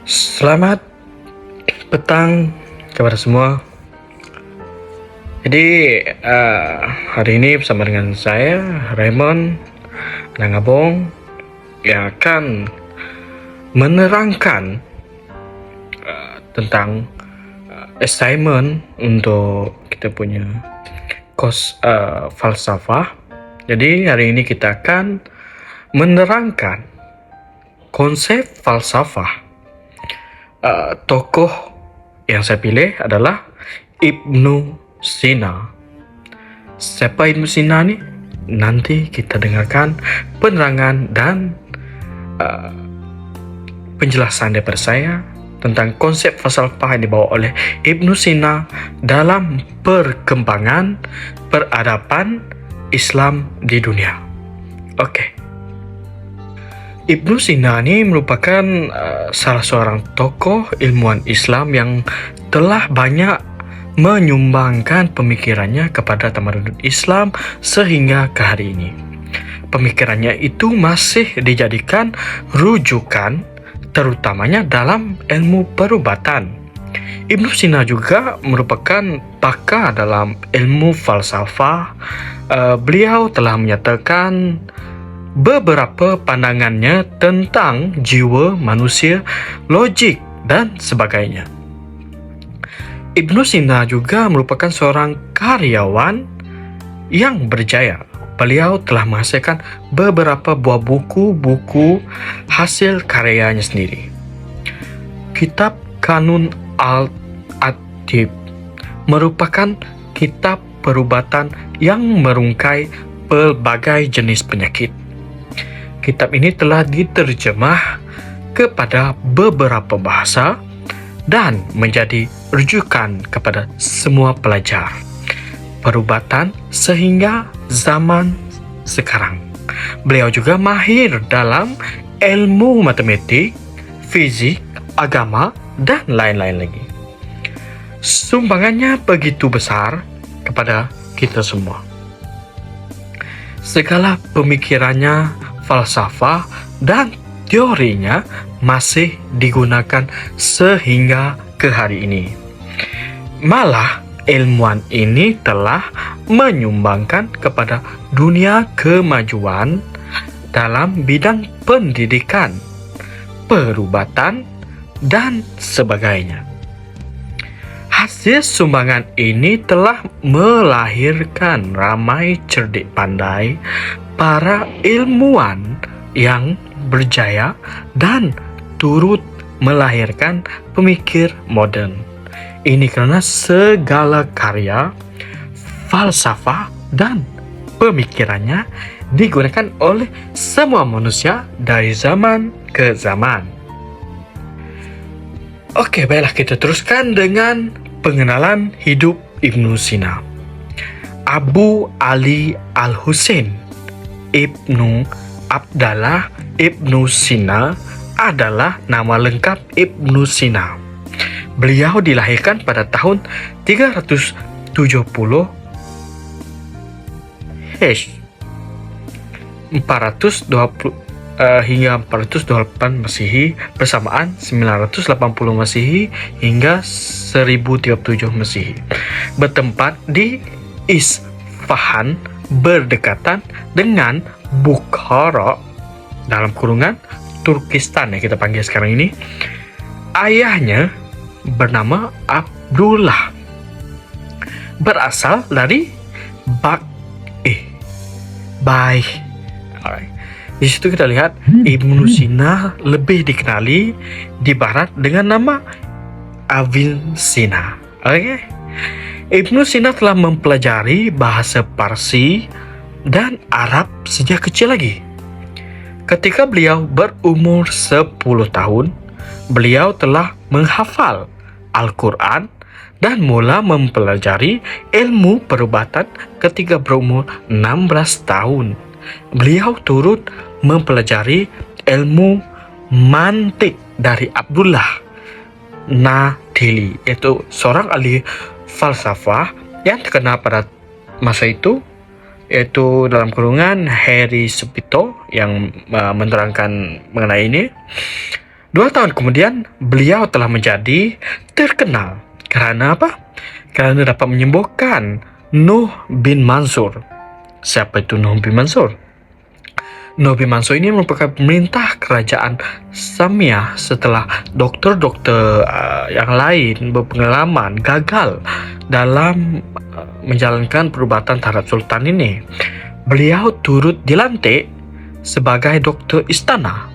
Selamat petang kepada semua. Jadi hari ini bersama dengan saya Raymond Nangabong yang akan menerangkan tentang assignment untuk kita punya kos falsafah. Jadi hari ini kita akan menerangkan konsep falsafah. Tokoh yang saya pilih adalah Ibnu Sina. Siapa Ibnu Sina ni? Nanti kita dengarkan penerangan dan penjelasan daripada saya tentang konsep falsafah yang dibawa oleh Ibnu Sina dalam perkembangan peradaban Islam di dunia. Okey. Ibnu Sina ni merupakan salah seorang tokoh ilmuwan Islam yang telah banyak menyumbangkan pemikirannya kepada tamadun Islam sehingga ke hari ini. Pemikirannya itu masih dijadikan rujukan terutamanya dalam ilmu perubatan. Ibnu Sina juga merupakan pakar dalam ilmu falsafah. Beliau telah menyatakan beberapa pandangannya tentang jiwa manusia, logik dan sebagainya. Ibnu Sina juga merupakan seorang karyawan yang berjaya. Beliau telah menghasilkan beberapa buah buku hasil karyanya sendiri. Kitab Kanun Al-Adib merupakan kitab perubatan yang merungkai pelbagai jenis penyakit. Kitab ini telah diterjemah kepada beberapa bahasa dan menjadi rujukan kepada semua pelajar perubatan sehingga zaman sekarang. Beliau juga mahir dalam ilmu matematik, fizik, agama dan lain-lain lagi. Sumbangannya begitu besar kepada kita semua. Segala pemikirannya, falsafah dan teorinya masih digunakan sehingga ke hari ini. Malah ilmuwan ini telah menyumbangkan kepada dunia kemajuan dalam bidang pendidikan, perubatan dan sebagainya. Hasil sumbangan ini telah melahirkan ramai cerdik pandai para ilmuwan yang berjaya dan turut melahirkan pemikir moden. Ini kerana segala karya, falsafah dan pemikirannya digunakan oleh semua manusia dari zaman ke zaman. Okey, baiklah kita teruskan dengan pengenalan hidup Ibnu Sina. Abu Ali Al-Husain Ibnu Abdallah Ibnu Sina adalah nama lengkap Ibnu Sina. Beliau dilahirkan pada tahun 370 hingga 428 Masihi bersamaan 980 Masihi hingga 1037 Masihi. Bertempat di Isfahan berdekatan dengan Bukhara dalam kurungan Turkistan yang kita panggil sekarang ini. Ayahnya bernama Abdullah, berasal dari Alright. Di situ kita lihat Ibnu Sina lebih dikenali di barat dengan nama Avicenna. Okay? Ibnu Sina telah mempelajari bahasa Parsi dan Arab sejak kecil lagi. Ketika beliau berumur 10 tahun, beliau telah menghafal Al-Quran dan mula mempelajari ilmu perubatan ketika berumur 16 tahun. Beliau turut mempelajari ilmu mantik dari Abdullah Nadili, iaitu seorang ahli falsafah yang terkenal pada masa itu, iaitu dalam kurungan Harry Supito yang menerangkan mengenai ini. 2 tahun kemudian, beliau telah menjadi terkenal. Kerana apa? Kerana dapat menyembuhkan Nuh bin Mansur. Siapa itu Nuh bin Mansur? Nuh bin Mansur ini merupakan pemerintah kerajaan Samiah setelah doktor-doktor yang lain berpengalaman gagal dalam menjalankan perubatan terhadap sultan ini. Beliau turut dilantik sebagai doktor istana.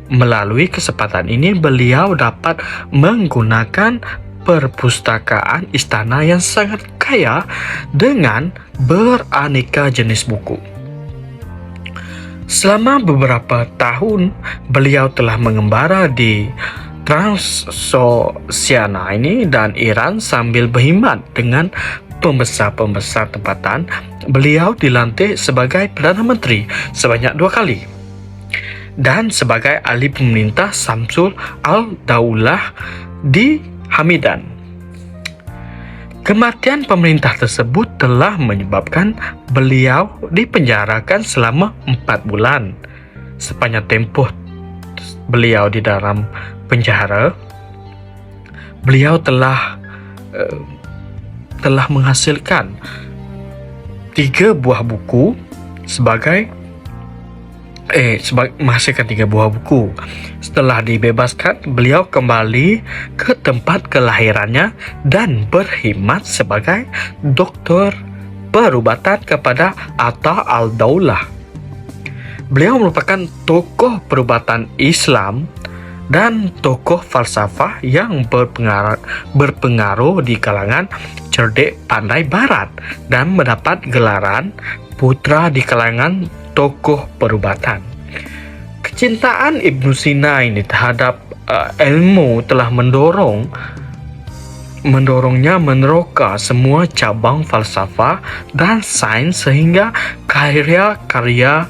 Melalui kesempatan ini, beliau dapat menggunakan perpustakaan istana yang sangat kaya dengan beraneka jenis buku. Selama beberapa tahun, beliau telah mengembara di Transoxiana ini dan Iran sambil berkhidmat dengan pembesar-pembesar tempatan. Beliau dilantik sebagai Perdana Menteri sebanyak 2 kali dan sebagai ahli pemerintah Samsul al-Daulah di Hamidan. Kematian pemerintah tersebut telah menyebabkan beliau dipenjarakan selama 4 bulan. Sepanjang tempoh beliau di dalam penjara, beliau telah menghasilkan 3 buah buku menghasilkan 3 buah buku. Setelah dibebaskan, beliau kembali ke tempat kelahirannya dan berkhidmat sebagai doktor perubatan kepada Atta al-Daulah. Beliau merupakan tokoh perubatan Islam dan tokoh falsafah yang berpengaruh di kalangan cerdik pandai barat dan mendapat gelaran putra di kalangan tokoh perubatan. Kecintaan Ibnu Sina ini terhadap ilmu telah mendorongnya meneroka semua cabang falsafah dan sains sehingga karya-karya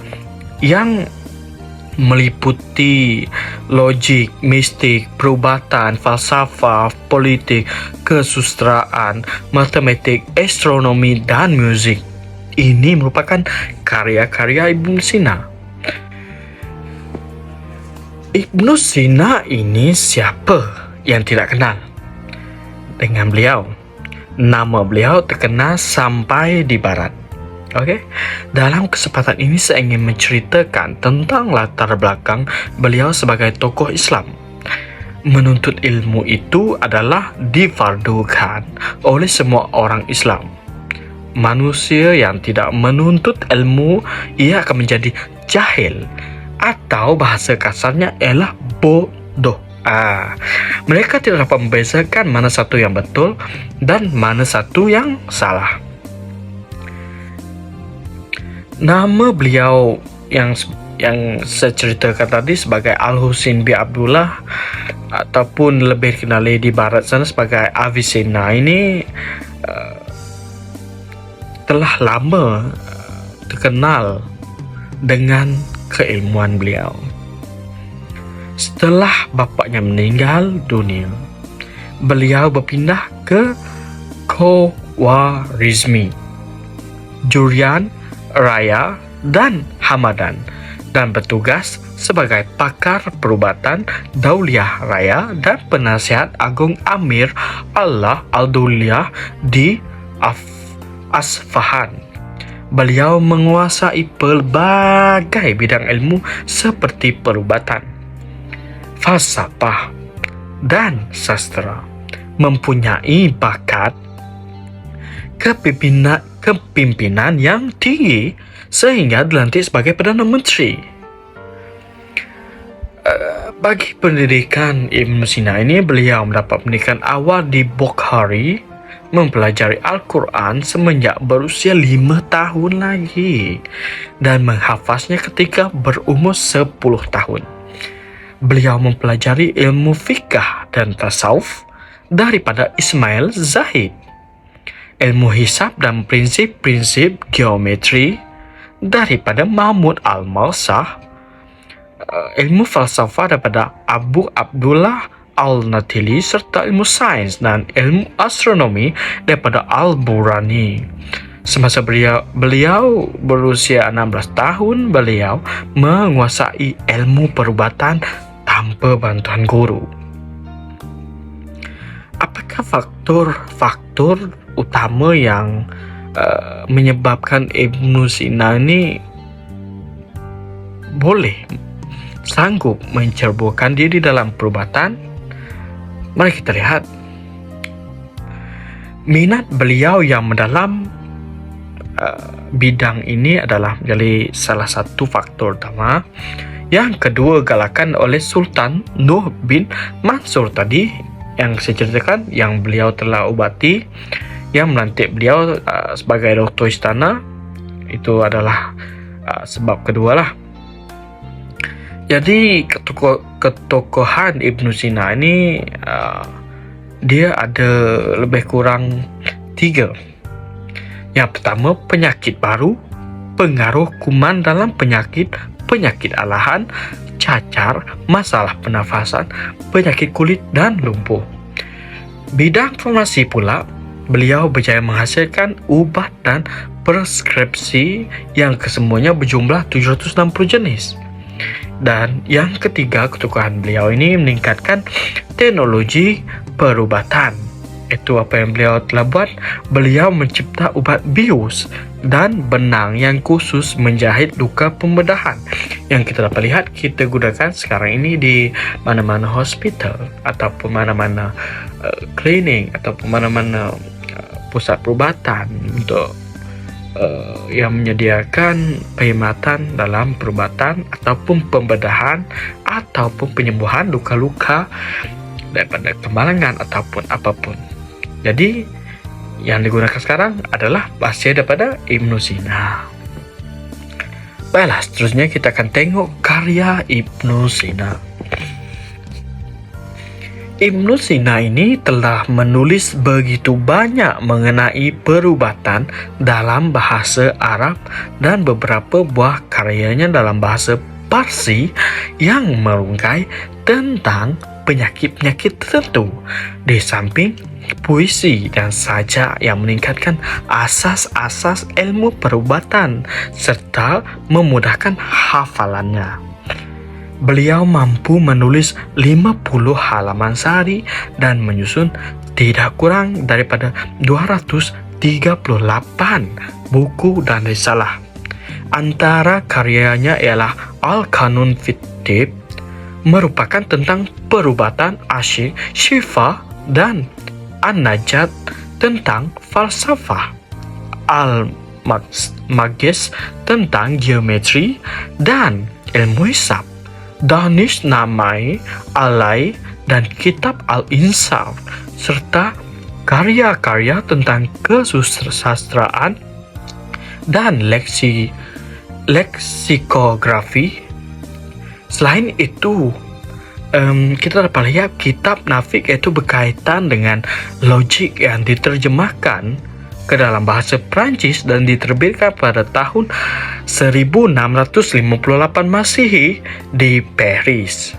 yang meliputi logik, mistik, perubatan, falsafah, politik, kesusastraan, matematik, astronomi, dan musik. Ini merupakan karya-karya Ibnu Sina. Ibnu Sina ini siapa yang tidak kenal dengan beliau? Nama beliau terkenal sampai di barat. Okey, dalam kesempatan ini saya ingin menceritakan tentang latar belakang beliau sebagai tokoh Islam. Menuntut ilmu itu adalah difardukan oleh semua orang Islam. Manusia yang tidak menuntut ilmu, ia akan menjadi jahil, atau bahasa kasarnya ialah bodoh. Mereka tidak dapat membezakan mana satu yang betul dan mana satu yang salah. Nama beliau yang saya ceritakan tadi sebagai Al-Husin bin Abdullah ataupun lebih dikenali di barat sana sebagai Avicenna ini telah lama terkenal dengan keilmuan beliau. Setelah bapaknya meninggal dunia, beliau berpindah ke Khwarizmi, Juryan Raya dan Hamadan dan bertugas sebagai pakar perubatan Dauliyah Raya dan penasihat agung Amir Allah al-Dauliyah di Asfahan. Beliau menguasai pelbagai bidang ilmu seperti perubatan, falsafah, dan sastra. Mempunyai bakat kepimpinan yang tinggi sehingga dilantik sebagai Perdana Menteri. Bagi pendidikan Ibnu Sina ini, beliau mendapat pendidikan awal di Bukhari, mempelajari Al-Quran semenjak berusia 5 tahun lagi dan menghafaznya ketika berumur 10 tahun. Beliau mempelajari ilmu fikah dan tasawuf daripada Ismail Zahid, ilmu hisab dan prinsip-prinsip geometri daripada Mahmud Al-Malsah, ilmu falsafah daripada Abu Abdullah Al-Natili serta ilmu sains dan ilmu astronomi daripada Al-Burani. Semasa beliau berusia 16 tahun, beliau menguasai ilmu perubatan tanpa bantuan guru. Apakah faktor utama yang menyebabkan Ibnu Sina ini boleh sanggup menceburkan diri dalam perubatan? Mari kita lihat. Minat beliau yang mendalam bidang ini adalah menjadi salah satu faktor utama. Yang kedua, galakan oleh Sultan Nuh bin Mansur tadi yang saya ceritakan, yang beliau telah ubati, yang melantik beliau sebagai doktor istana. Itu adalah sebab kedua lah. Jadi ketokohan Ibnu Sina ini dia ada lebih kurang 3. Yang pertama, penyakit baru, pengaruh kuman dalam penyakit alahan, cacar, masalah pernafasan, penyakit kulit dan lumpuh. Bidang farmasi pula, beliau berjaya menghasilkan ubat dan preskripsi yang kesemuanya berjumlah 760 jenis. Dan yang ketiga, ketokohan beliau ini meningkatkan teknologi perubatan. Itu apa yang beliau telah buat. Beliau mencipta ubat bius dan benang yang khusus menjahit luka pembedahan, yang kita dapat lihat kita gunakan sekarang ini di mana-mana hospital ataupun mana-mana klinik ataupun mana-mana pusat perubatan untuk yang menyediakan perkhidmatan dalam perubatan ataupun pembedahan ataupun penyembuhan luka-luka daripada kemalangan ataupun apapun. Jadi yang digunakan sekarang adalah hasil daripada Ibnu Sina. Baiklah, seterusnya kita akan tengok karya Ibnu Sina. Ibnu Sina ini telah menulis begitu banyak mengenai perubatan dalam bahasa Arab dan beberapa buah karyanya dalam bahasa Parsi yang merungkai tentang penyakit-penyakit tertentu, di samping puisi dan sajak yang meningkatkan asas-asas ilmu perubatan serta memudahkan hafalannya. Beliau mampu menulis 50 halaman sehari dan menyusun tidak kurang daripada 238 buku dan risalah. Antara karyanya ialah Al-Qanun fit Tibb, merupakan tentang perubatan, Asyik, Syifa, dan An-Najat tentang falsafah, Al-Magis tentang geometri dan ilmu hisab, Danish Namai, Alai, dan Kitab Al-Insaf, serta karya-karya tentang kesusastraan dan leksikografi. Selain itu, kita dapat lihat kitab Nafik, iaitu berkaitan dengan logik yang diterjemahkan ke dalam bahasa Perancis dan diterbitkan pada tahun 1658 Masihi di Paris.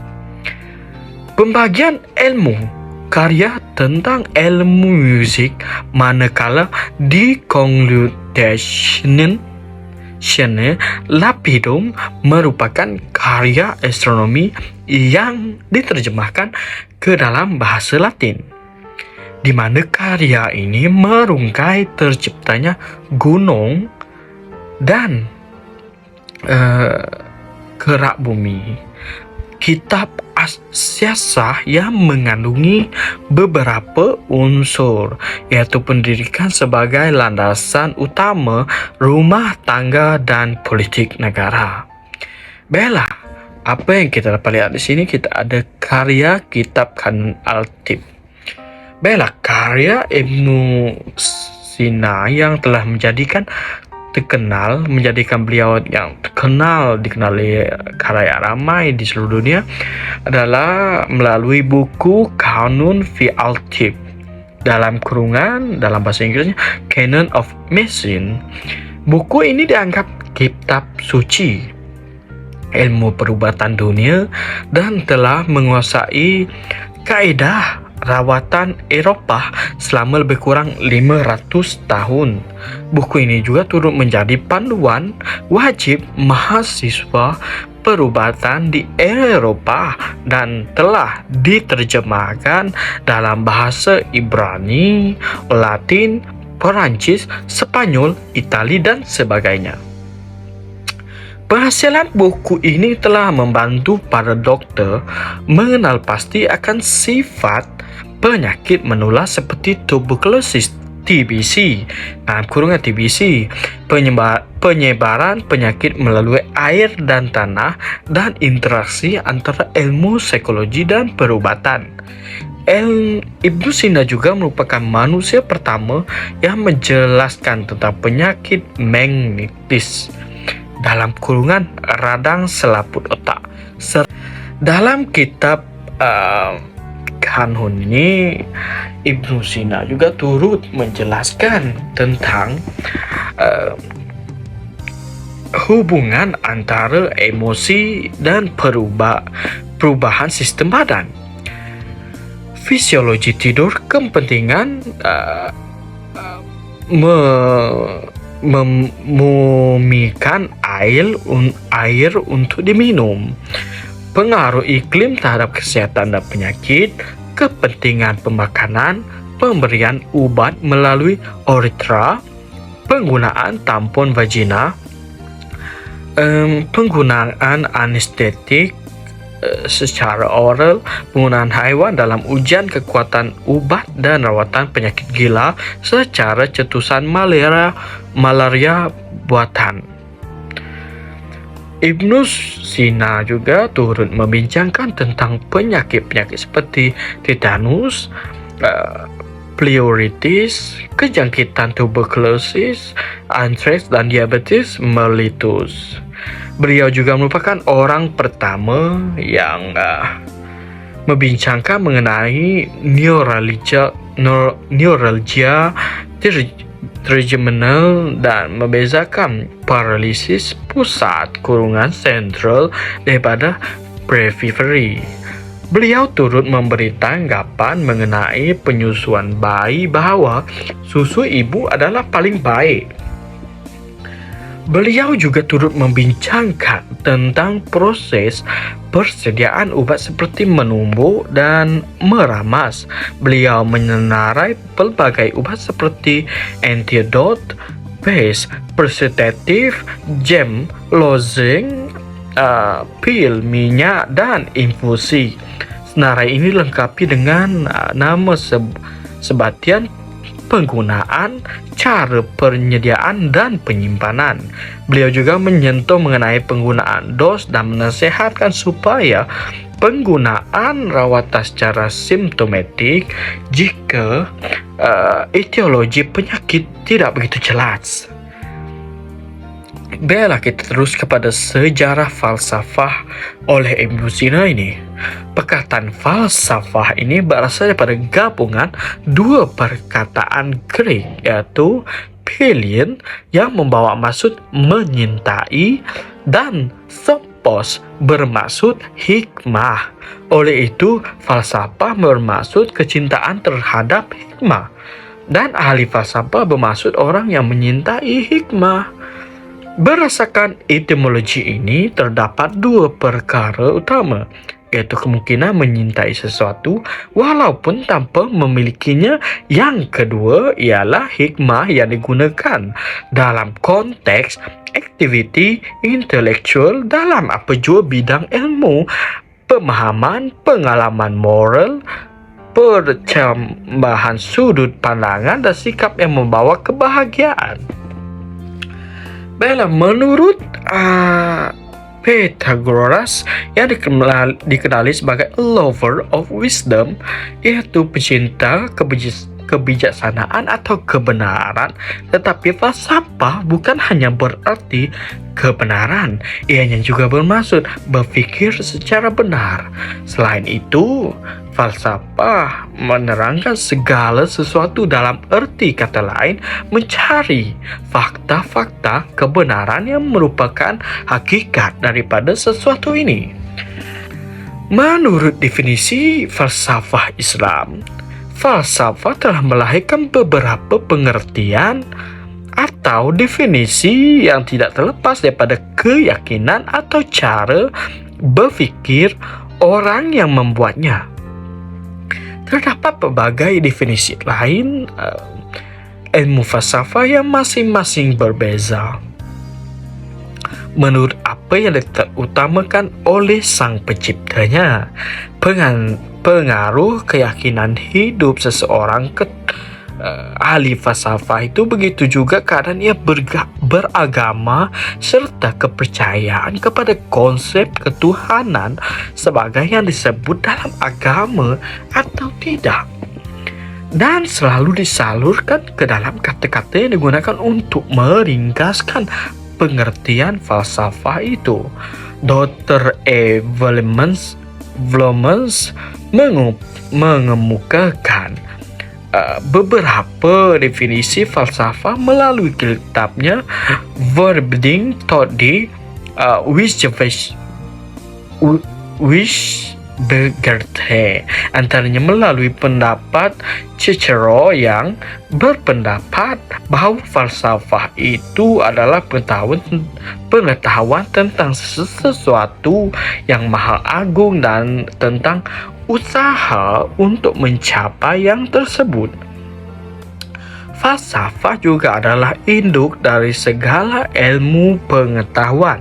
Pembagian ilmu karya tentang ilmu musik, manakala di Conlutation Lapidum merupakan karya astronomi yang diterjemahkan ke dalam bahasa Latin, di mana karya ini merungkai terciptanya gunung dan kerak bumi. Kitab As-Siasah yang mengandungi beberapa unsur, iaitu pendidikan sebagai landasan utama rumah tangga dan politik negara. Baiklah, apa yang kita dapat lihat di sini, kita ada karya kitab Qanun Al-Tibb. Baiklah, karya Ibnu Sina yang telah menjadikan beliau yang dikenali karya ramai di seluruh dunia adalah melalui buku Qanun fi Al-Tibb, dalam bahasa Inggrisnya Canon of Medicine. Buku ini dianggap kitab suci ilmu perubatan dunia dan telah menguasai kaedah rawatan Eropah selama lebih kurang 500 tahun. Buku ini juga turut menjadi panduan wajib mahasiswa perubatan di Eropa dan telah diterjemahkan dalam bahasa Ibrani, Latin, Perancis, Spanyol, Itali, dan sebagainya. Penghasilan buku ini telah membantu para dokter mengenal pasti akan sifat penyakit menular seperti tuberkulosis TBC, TBC, penyebaran penyakit melalui air dan tanah, dan interaksi antara ilmu psikologi dan perubatan. Ibnu Sina juga merupakan manusia pertama yang menjelaskan tentang penyakit meningitis (radang selaput otak). Dalam kitab Kanun ini, Ibnu Sina juga turut menjelaskan tentang hubungan antara emosi dan perubahan sistem badan. Fisiologi tidur kepentingan memumikan air untuk diminum, pengaruh iklim terhadap kesehatan dan penyakit, kepentingan pemakanan, pemberian ubat melalui uretra, penggunaan tampon vagina, penggunaan anestetik secara oral, penggunaan haiwan dalam ujian kekuatan ubat, dan rawatan penyakit gila secara cetusan malaria buatan. Ibnu Sina juga turut membincangkan tentang penyakit-penyakit seperti tetanus, pleuritis, kejangkitan tuberkulosis, antraks, dan diabetes mellitus. Beliau juga merupakan orang pertama yang membincangkan mengenai neuralgia trigeminal dan membezakan paralisis pusat sentral daripada periphery. Beliau turut memberi tanggapan mengenai penyusuan bayi bahwa susu ibu adalah paling baik. Beliau juga turut membincangkan tentang proses persediaan ubat seperti menumbuk dan meramas. Beliau menenarai pelbagai ubat seperti antidot, paste, preservatif, jam, lozeng, pil, minyak, dan infusi. Senarai ini lengkapi dengan nama sebatian penggunaan, cara penyediaan, dan penyimpanan. Beliau juga menyentuh mengenai penggunaan dos dan menasihatkan supaya penggunaan rawatan secara simptomatik jika etiologi penyakit tidak begitu jelas. Baiklah, kita terus kepada sejarah falsafah oleh Ibnu Sina ini. Perkataan falsafah ini berasal daripada gabungan dua perkataan Greek, yaitu philion yang membawa maksud menyintai dan sophos bermaksud hikmah. Oleh itu, falsafah bermaksud kecintaan terhadap hikmah, dan ahli falsafah bermaksud orang yang menyintai hikmah. Berdasarkan etimologi ini, terdapat dua perkara utama, iaitu kemungkinan menyintai sesuatu walaupun tanpa memilikinya. Yang kedua ialah hikmah yang digunakan dalam konteks aktiviti intelektual dalam apa jua bidang ilmu, pemahaman, pengalaman moral, percambahan sudut pandangan, dan sikap yang membawa kebahagiaan. Baiklah, menurut Pythagoras yang dikenali sebagai lover of wisdom, iaitu pecinta kebijaksanaan atau kebenaran, tetapi falsafah bukan hanya berarti kebenaran, ianya juga bermaksud berfikir secara benar. Selain itu, falsafah menerangkan segala sesuatu, dalam erti kata lain, mencari fakta-fakta kebenaran yang merupakan hakikat daripada sesuatu ini. Menurut definisi falsafah Islam, falsafah telah melahirkan beberapa pengertian atau definisi yang tidak terlepas daripada keyakinan atau cara berfikir orang yang membuatnya. Terdapat pelbagai definisi lain ilmu falsafah yang masing-masing berbeza menurut apa yang diutamakan oleh sang penciptanya. Pengaruh keyakinan hidup seseorang ke ahli falsafah itu, begitu juga keadaan ia beragama serta kepercayaan kepada konsep ketuhanan sebagai yang disebut dalam agama atau tidak, dan selalu disalurkan ke dalam kata-kata yang digunakan untuk meringkaskan pengertian falsafah itu. Dr. E. Vlemans mengemukakan beberapa definisi falsafah melalui kitabnya Verbinding tot die Wisbegeerte, antaranya melalui pendapat Cicero yang berpendapat bahawa falsafah itu adalah pengetahuan tentang sesuatu yang maha agung dan tentang usaha untuk mencapai yang tersebut. Falsafah juga adalah induk dari segala ilmu pengetahuan,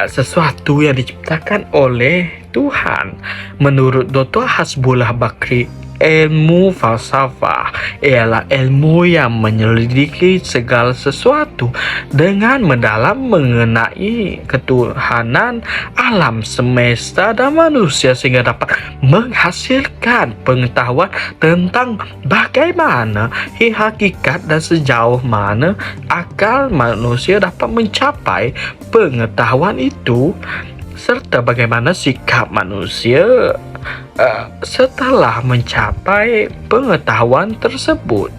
sesuatu yang diciptakan oleh Tuhan. Menurut Dr. Hasbullah Bakri, ilmu falsafah ialah ilmu yang menyelidiki segala sesuatu dengan mendalam mengenai ketuhanan alam semesta dan manusia, sehingga dapat menghasilkan pengetahuan tentang bagaimana hakikat dan sejauh mana akal manusia dapat mencapai pengetahuan itu, serta bagaimana sikap manusia setelah mencapai pengetahuan tersebut.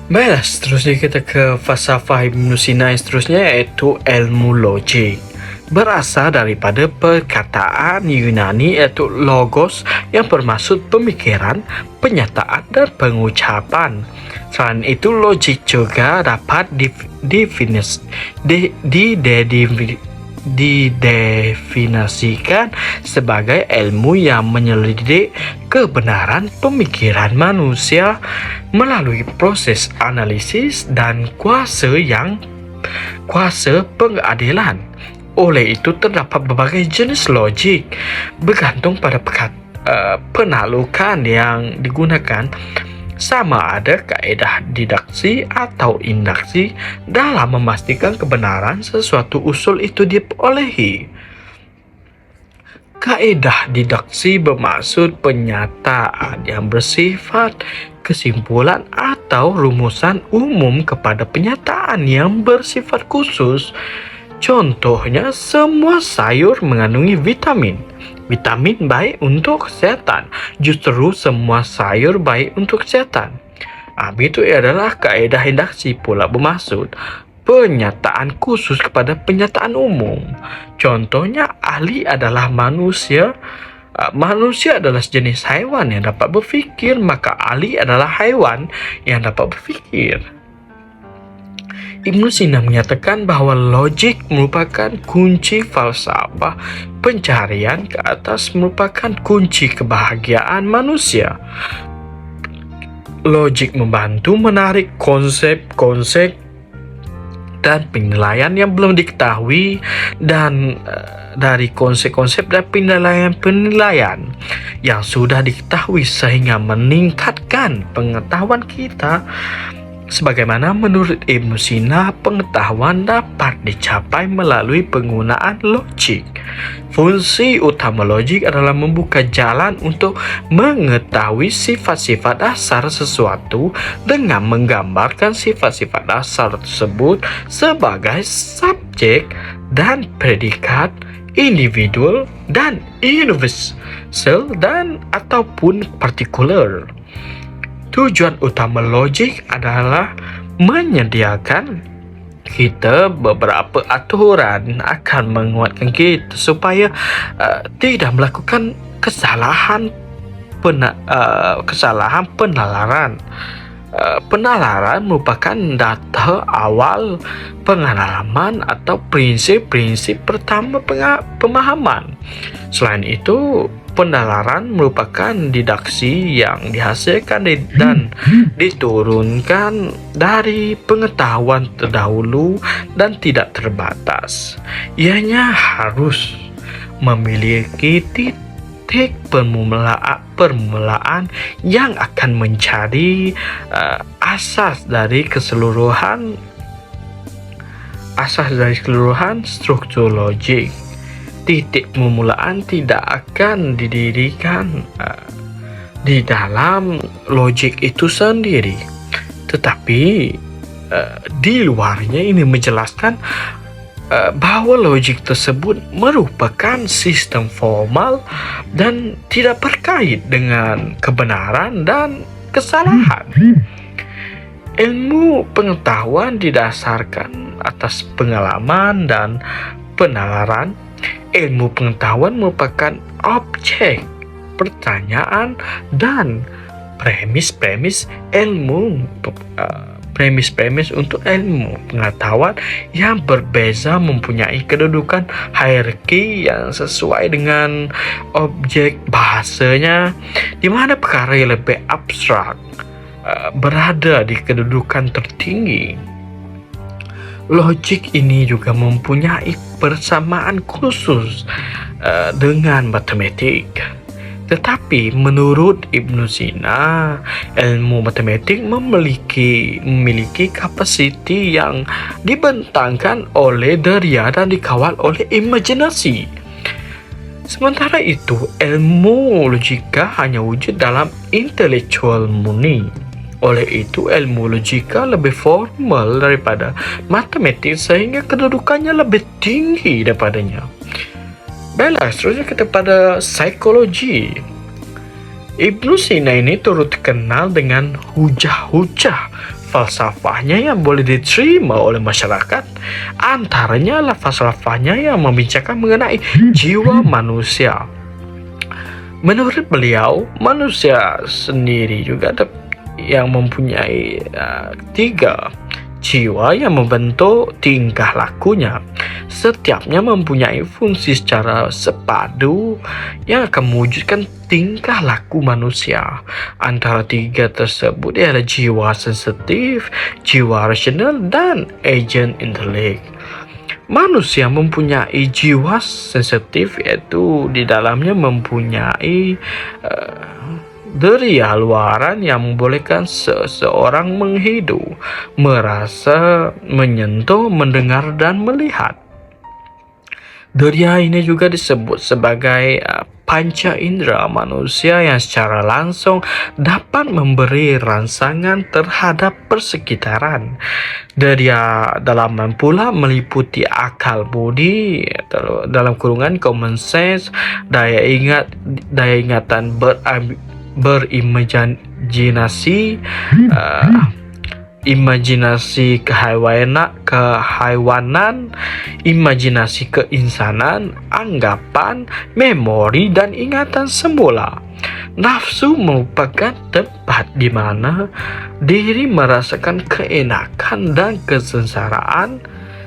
Baiklah, seterusnya kita ke falsafah Ibn Sina yang seterusnya, iaitu ilmu logik. Berasal daripada perkataan Yunani iaitu logos, yang bermaksud pemikiran, penyataan dan pengucapan. Selain itu, logik juga dapat didefinisikan sebagai ilmu yang menyelidik kebenaran pemikiran manusia melalui proses analisis dan kuasa pengadilan. Oleh itu, terdapat berbagai jenis logik bergantung pada penaklukan yang digunakan, sama ada kaedah didaksi atau induksi dalam memastikan kebenaran sesuatu usul itu diperolehi. Kaedah didaksi bermaksud penyataan yang bersifat kesimpulan atau rumusan umum kepada penyataan yang bersifat khusus. Contohnya, semua sayur mengandungi vitamin. Vitamin baik untuk kesihatan. Justru semua sayur baik untuk kesihatan. Itu adalah kaedah induksi, pula bermaksud penyataan khusus kepada penyataan umum. Contohnya, ahli adalah manusia. Manusia adalah sejenis haiwan yang dapat berfikir, maka ahli adalah haiwan yang dapat berfikir. Ibn Sina menyatakan bahawa logik merupakan kunci falsafah. Pencarian ke atas merupakan kunci kebahagiaan manusia. Logik membantu menarik konsep-konsep dan penilaian yang belum diketahui, dan dari konsep-konsep dan penilaian yang sudah diketahui, sehingga meningkatkan pengetahuan kita. Sebagaimana menurut Ibn Sina, pengetahuan dapat dicapai melalui penggunaan logik. Fungsi utama logik adalah membuka jalan untuk mengetahui sifat-sifat dasar sesuatu dengan menggambarkan sifat-sifat dasar tersebut sebagai subjek dan predikat, individual dan universal dan ataupun partikular. Tujuan utama logik adalah menyediakan kita beberapa aturan akan menguatkan kita supaya tidak melakukan kesalahan penalaran Penalaran merupakan data awal pengalaman atau prinsip-prinsip pertama pemahaman. Selain itu, penalaran merupakan didaksi yang dihasilkan dan diturunkan dari pengetahuan terdahulu dan tidak terbatas. Ianya harus memiliki titik permulaan yang akan menjadi asas dari keseluruhan struktur logik. Titik permulaan tidak akan didirikan di dalam logik itu sendiri, tetapi di luarnya ini menjelaskan bahwa logik tersebut merupakan sistem formal dan tidak terkait dengan kebenaran dan kesalahan. Ilmu pengetahuan didasarkan atas pengalaman dan penalaran. Ilmu pengetahuan merupakan objek pertanyaan dan premis-premis untuk ilmu pengetahuan yang berbeza mempunyai kedudukan hierarki yang sesuai dengan objek bahasanya, di mana perkara yang lebih abstrak berada di kedudukan tertinggi. Logik ini juga mempunyai persamaan khusus dengan matematik. Tetapi menurut Ibnu Sina, ilmu matematik memiliki kapasiti yang dibentangkan oleh deria dan dikawal oleh imajinasi. Sementara itu, ilmu logika hanya wujud dalam intelektual murni. Oleh itu, ilmu logika lebih formal daripada matematik sehingga kedudukannya lebih tinggi daripadanya. Baiklah, seterusnya kita pada psikologi. Ibnu Sina ini turut dikenal dengan hujah-hujah falsafahnya yang boleh diterima oleh masyarakat. Antaranya adalah falsafahnya yang membincangkan mengenai jiwa manusia. Menurut beliau, manusia sendiri juga yang mempunyai 3 jiwa yang membentuk tingkah lakunya. Setiapnya mempunyai fungsi secara sepadu yang akan mewujudkan tingkah laku manusia. Antara 3 tersebut ialah jiwa sensitif, jiwa rasional, dan agen intelek. Manusia mempunyai jiwa sensitif, iaitu di dalamnya mempunyai deria luaran yang membolehkan seseorang menghidup, merasa, menyentuh, mendengar, dan melihat. Deria ini juga disebut sebagai panca indera manusia yang secara langsung dapat memberi rangsangan terhadap persekitaran. Deria dalaman pula meliputi akal budi, dalam kurungan common sense, daya ingatan berimajinasi, imajinasi kehaiwanan, imajinasi keinsanan, anggapan, memori, dan ingatan semula. Nafsu merupakan tempat di mana diri merasakan keenakan dan kesengsaraan,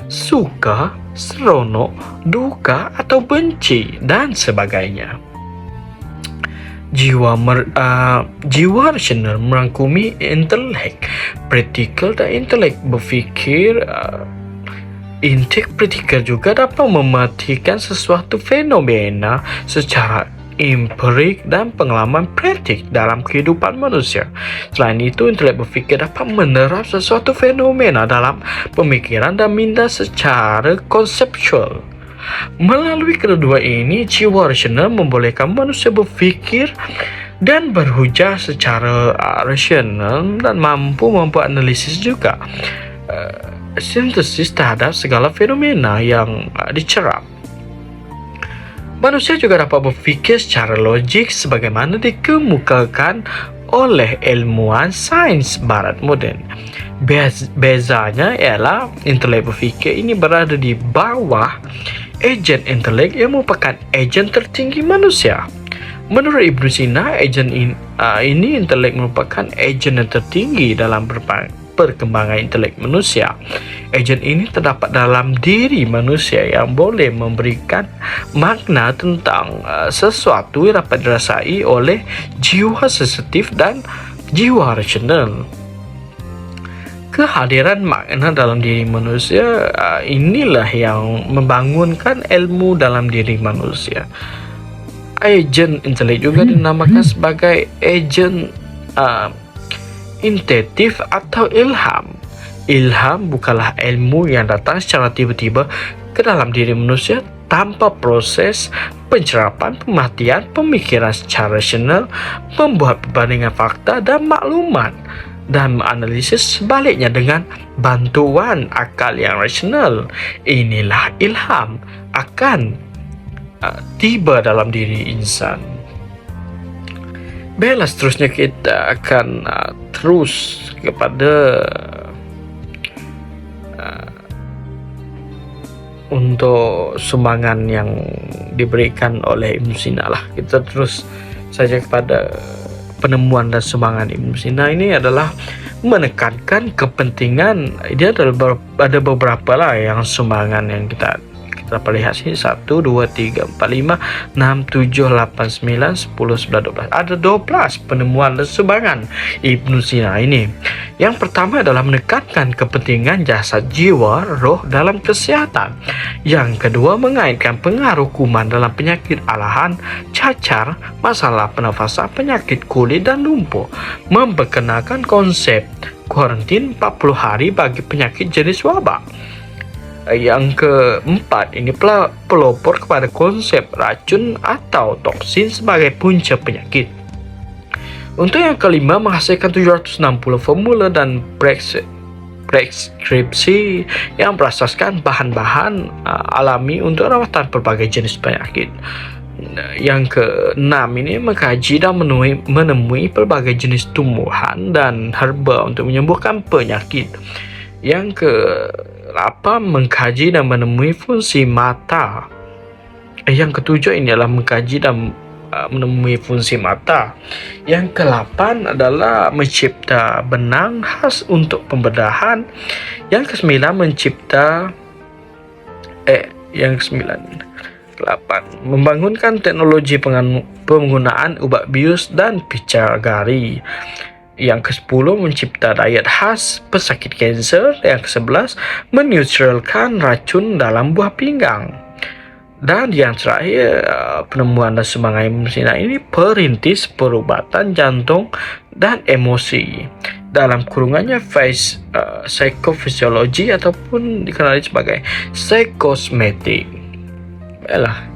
suka, seronok, duka, atau benci, dan sebagainya. Jiwa rasional merangkumi intelek, praktikal, dan intelek berfikir. Intelek praktikal juga dapat memerhatikan sesuatu fenomena secara empirik dan pengalaman praktik dalam kehidupan manusia. Selain itu, intelek berfikir dapat menerap sesuatu fenomena dalam pemikiran dan minda secara konseptual. Melalui kedua ini, jiwa rasional membolehkan manusia berfikir dan berhujah secara rasional dan mampu membuat analisis juga sintesis terhadap segala fenomena yang dicerap. Manusia juga dapat berfikir secara logik sebagaimana dikemukakan oleh ilmuwan sains barat moden. Bezanya ialah intelek berfikir ini berada di bawah agen intelek yang merupakan agen tertinggi manusia. Menurut Ibnu Sina, ini intelek merupakan agen yang tertinggi dalam perkembangan intelek manusia. Agen ini terdapat dalam diri manusia yang boleh memberikan makna tentang sesuatu yang dapat dirasai oleh jiwa sensitif dan jiwa rasional. Kehadiran makna dalam diri manusia inilah yang membangunkan ilmu dalam diri manusia. Agen intelek juga dinamakan sebagai agen intuitif atau ilham. Ilham bukanlah ilmu yang datang secara tiba-tiba ke dalam diri manusia tanpa proses pencerapan, pemerhatian, pemikiran secara rasional, membuat perbandingan fakta dan maklumat, dan menganalisis sebaliknya dengan bantuan akal yang rasional. Inilah ilham akan tiba dalam diri insan. Baiklah, seterusnya kita akan terus kepada untuk sumbangan yang diberikan oleh Ibnu Sina lah. Kita terus saja kepada penemuan dan sumbangan Ibnu Sina. Ini adalah menekankan kepentingan. Dia ada beberapa lah yang sumbangan yang kita lihat sini. 1, 2, 3, 4, 5, 6, 7, 8, 9, 10, 11, 12. Ada 12 penemuan dan sumbangan Ibnu Sina ini. Yang pertama adalah menekankan kepentingan jasad, jiwa, roh dalam kesihatan. Yang kedua, mengaitkan pengaruh kuman dalam penyakit alahan, cacar, masalah pernafasan, penyakit kulit dan lumpuh. Memperkenalkan konsep kuarantin 40 hari bagi penyakit jenis wabak. Yang keempat, ini pelopor kepada konsep racun atau toksin sebagai punca penyakit. Untuk yang kelima, menghasilkan 760 formula dan preskripsi yang berasaskan bahan-bahan alami untuk rawatan berbagai jenis penyakit. Yang keenam, ini mengkaji dan menemui berbagai jenis tumbuhan dan herba untuk menyembuhkan penyakit. Yang ke-8, mengkaji dan menemui fungsi mata. Yang ketujuh, ini adalah mengkaji dan menemui fungsi mata. Yang ke-8 adalah mencipta benang khas untuk pembedahan. Yang ke-9, membangunkan teknologi penggunaan ubat bius dan picagari. Yang ke-10, mencipta diet khas pesakit kanser. Yang ke-11, menetralkan racun dalam buah pinggang. Dan yang terakhir, penemuan dan sumbangan Ibnu Sina ini perintis perubatan jantung dan emosi. Dalam kurungannya psikofisiologi ataupun dikenali sebagai psikosmetik. Baiklah,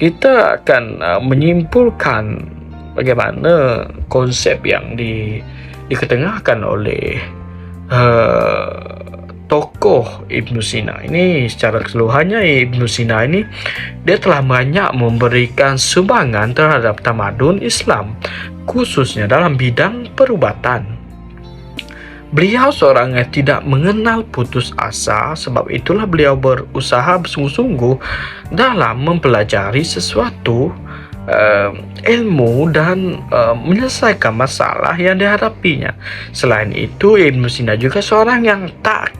kita akan menyimpulkan bagaimana konsep yang diketengahkan oleh tokoh Ibnu Sina ini. Secara keseluruhannya, Ibnu Sina ini dia telah banyak memberikan sumbangan terhadap tamadun Islam, khususnya dalam bidang perubatan. Beliau seorang yang tidak mengenal putus asa, sebab itulah beliau berusaha bersungguh-sungguh dalam mempelajari sesuatu ilmu dan menyelesaikan masalah yang dihadapinya. Selain itu, Ibnu Sina juga seorang yang taat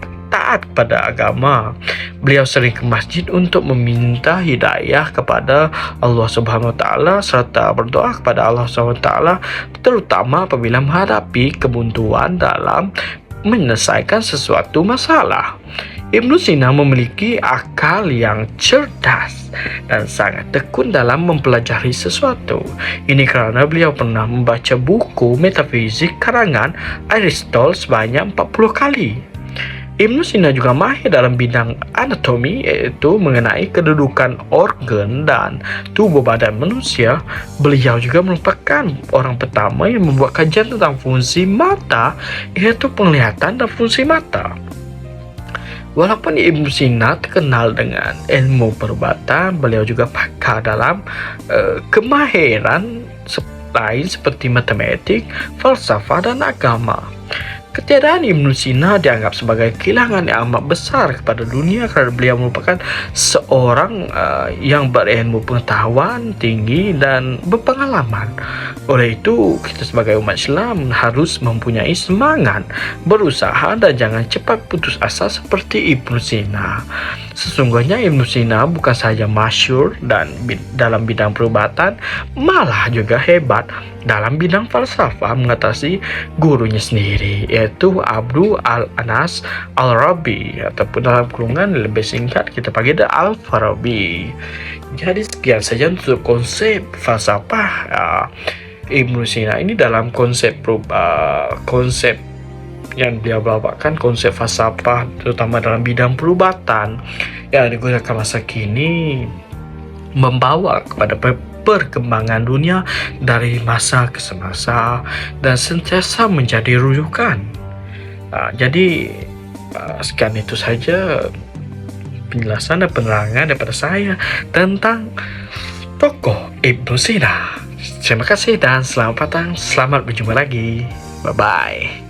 kepada agama. Beliau sering ke masjid untuk meminta hidayah kepada Allah Subhanahu wa taala serta berdoa kepada Allah Subhanahu wa taala, terutama apabila menghadapi kebuntuan dalam menyelesaikan sesuatu masalah. Ibnu Sina memiliki akal yang cerdas dan sangat tekun dalam mempelajari sesuatu. Ini kerana beliau pernah membaca buku metafizik karangan Aristotle sebanyak 40 kali. Ibnu Sina juga mahir dalam bidang anatomi, iaitu mengenai kedudukan organ dan tubuh badan manusia. Beliau juga merupakan orang pertama yang membuat kajian tentang fungsi mata, iaitu penglihatan dan fungsi mata. Walaupun Ibnu Sina terkenal dengan ilmu perubatan, beliau juga pakar dalam kemahiran lain seperti matematik, falsafah dan agama. Ketiadaan Ibnu Sina dianggap sebagai kehilangan yang amat besar kepada dunia kerana beliau merupakan seorang yang berilmu pengetahuan tinggi dan berpengalaman. Oleh itu, kita sebagai umat Islam harus mempunyai semangat, berusaha dan jangan cepat putus asa seperti Ibnu Sina. Sesungguhnya Ibnu Sina bukan sahaja masyhur dalam bidang perubatan, malah juga hebat dalam bidang falsafah mengatasi gurunya sendiri, yaitu Abu al-Anas al-Rabi, ataupun dalam kurungan lebih singkat kita panggil Al-Farabi. Jadi sekian saja untuk konsep falsafah Ibnu Sina ini dalam konsep yang beliau bawakan, konsep falsafah terutama dalam bidang perubatan yang digunakan masa kini, membawa kepada perkembangan dunia dari masa ke semasa dan sentiasa menjadi rujukan. Jadi sekian itu saja penjelasan dan penerangan daripada saya tentang tokoh Ibnu Sina. Terima kasih dan selamat petang, selamat berjumpa lagi. Bye bye.